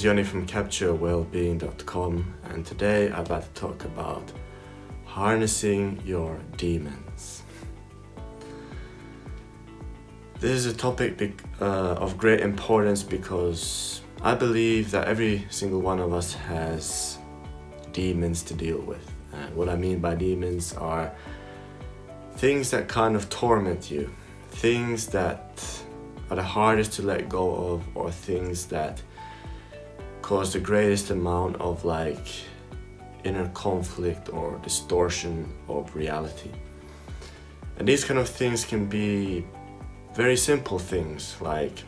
Johnny from CaptureWellbeing.com, and today I'm about to talk about harnessing your demons. This is a topic of great importance because I believe that every single one of us has demons to deal with. And what I mean by demons are things that kind of torment you, things that are the hardest to let go of, or things that cause the greatest amount of inner conflict or distortion of reality. And these kind of things can be very simple things, like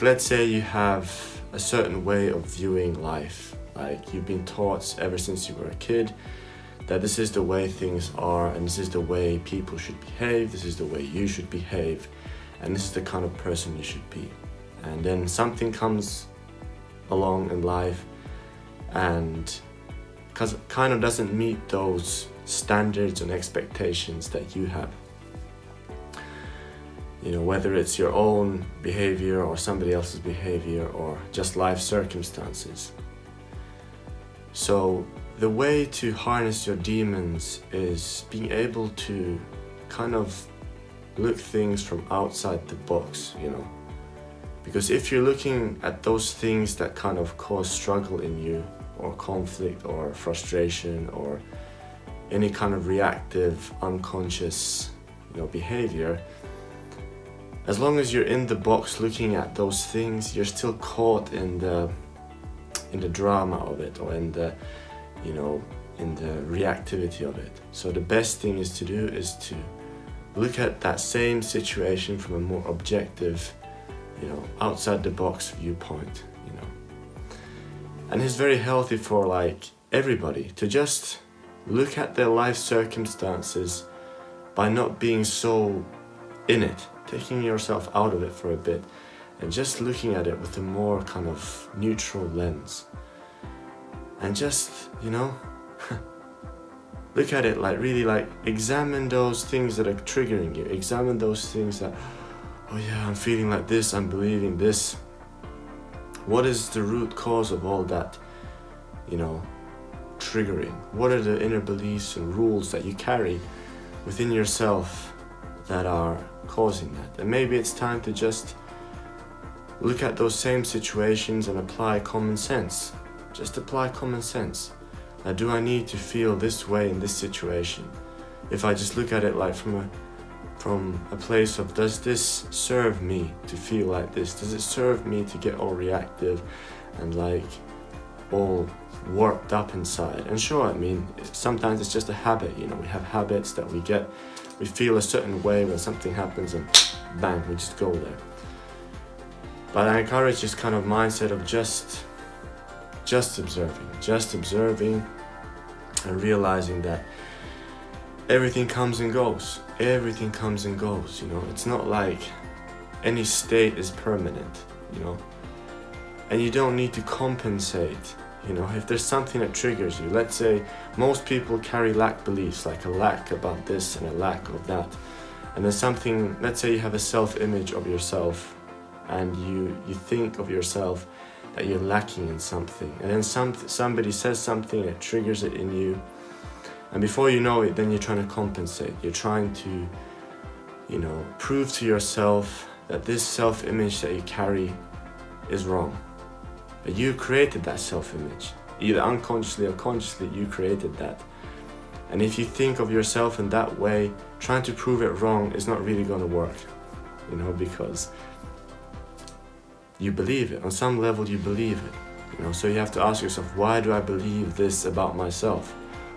let's say you have a certain way of viewing life, like you've been taught ever since you were a kid that this is the way things are, and this is the way people should behave, this is the way you should behave, and this is the kind of person you should be. And then something comes along in life and kind of doesn't meet those standards and expectations that you have. You know, whether it's your own behavior or somebody else's behavior or just life circumstances. So the way to harness your demons is being able to kind of look things from outside the box, you know. Because if you're looking at those things that kind of cause struggle in you, or conflict, or frustration, or any kind of reactive, unconscious, behavior, as long as you're in the box looking at those things, you're still caught in the drama of it, or in the reactivity of it. So the best thing is to do is to look at that same situation from a more objective, outside the box viewpoint, And it's very healthy for everybody to just look at their life circumstances by not being so in it, taking yourself out of it for a bit and just looking at it with a more kind of neutral lens. And just, look at it really examine those things that are triggering you. Examine those things that, oh yeah, I'm feeling like this, I'm believing this. What is the root cause of all that, triggering? What are the inner beliefs and rules that you carry within yourself that are causing that? And maybe it's time to just look at those same situations and apply common sense. Just apply common sense. Do I need to feel this way in this situation? If I just look at it from a place of, does this serve me to feel like this? Does it serve me to get all reactive and all warped up inside? And sure, sometimes it's just a habit, we have habits that we feel a certain way when something happens and bang, we just go there. But I encourage this kind of mindset of just observing and realizing that everything comes and goes. Everything comes and goes, It's not like any state is permanent, And you don't need to compensate, If there's something that triggers you. Let's say most people carry lack beliefs, like a lack about this and a lack of that. And then something, let's say you have a self-image of yourself and you think of yourself that you're lacking in something. And then somebody says something that triggers it in you. And before you know it, then you're trying to compensate. You're trying to, prove to yourself that this self-image that you carry is wrong. But you created that self-image. Either unconsciously or consciously, you created that. And if you think of yourself in that way, trying to prove it wrong is not really going to work, because you believe it. On some level, you believe it, So you have to ask yourself, why do I believe this about myself?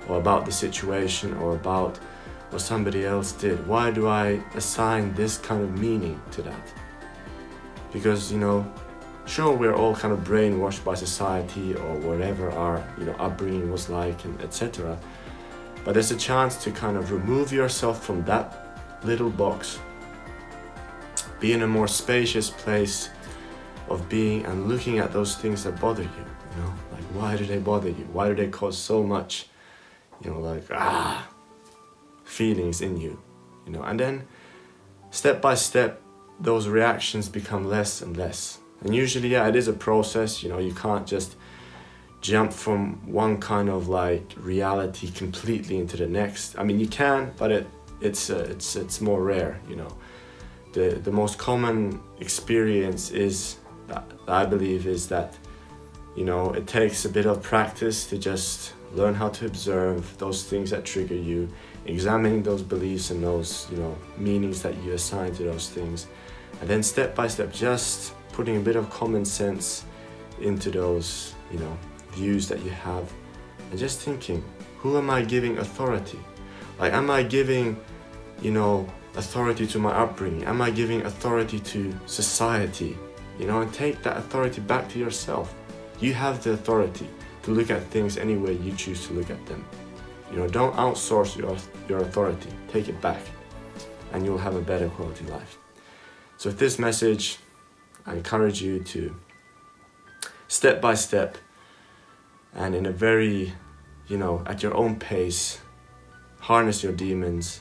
Or about the situation, or about what somebody else did? Why do I assign this kind of meaning to that? Because, sure, we're all kind of brainwashed by society or whatever our, upbringing was like, and etc. But there's a chance to kind of remove yourself from that little box, be in a more spacious place of being and looking at those things that bother you, why do they bother you? Why do they cause so much feelings in you, and then step by step those reactions become less and less, And usually, yeah, it is a process. You know, you can't just jump from one kind of like reality completely into the next. I mean, you can, but it's more rare. You know, the most common experience is that I believe is that, you know, it takes a bit of practice to just learn how to observe those things that trigger you, examining those beliefs and those, you know, meanings that you assign to those things, and then step by step just putting a bit of common sense into those, you know, views that you have, and just thinking, who am I giving authority? Like, am I giving, you know, authority to my upbringing? Am I giving authority to society? You know, and take that authority back to yourself. You have the authority to look at things any way you choose to look at them. You know, don't outsource your authority. Take it back, and you'll have a better quality life. So with this message, I encourage you to step by step and in a very, you know, at your own pace, harness your demons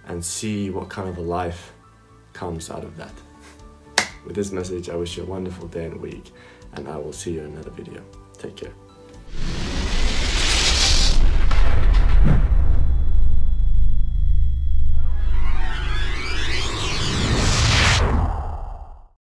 and see what kind of a life comes out of that. With this message, I wish you a wonderful day and week, and I will see you in another video. Take care.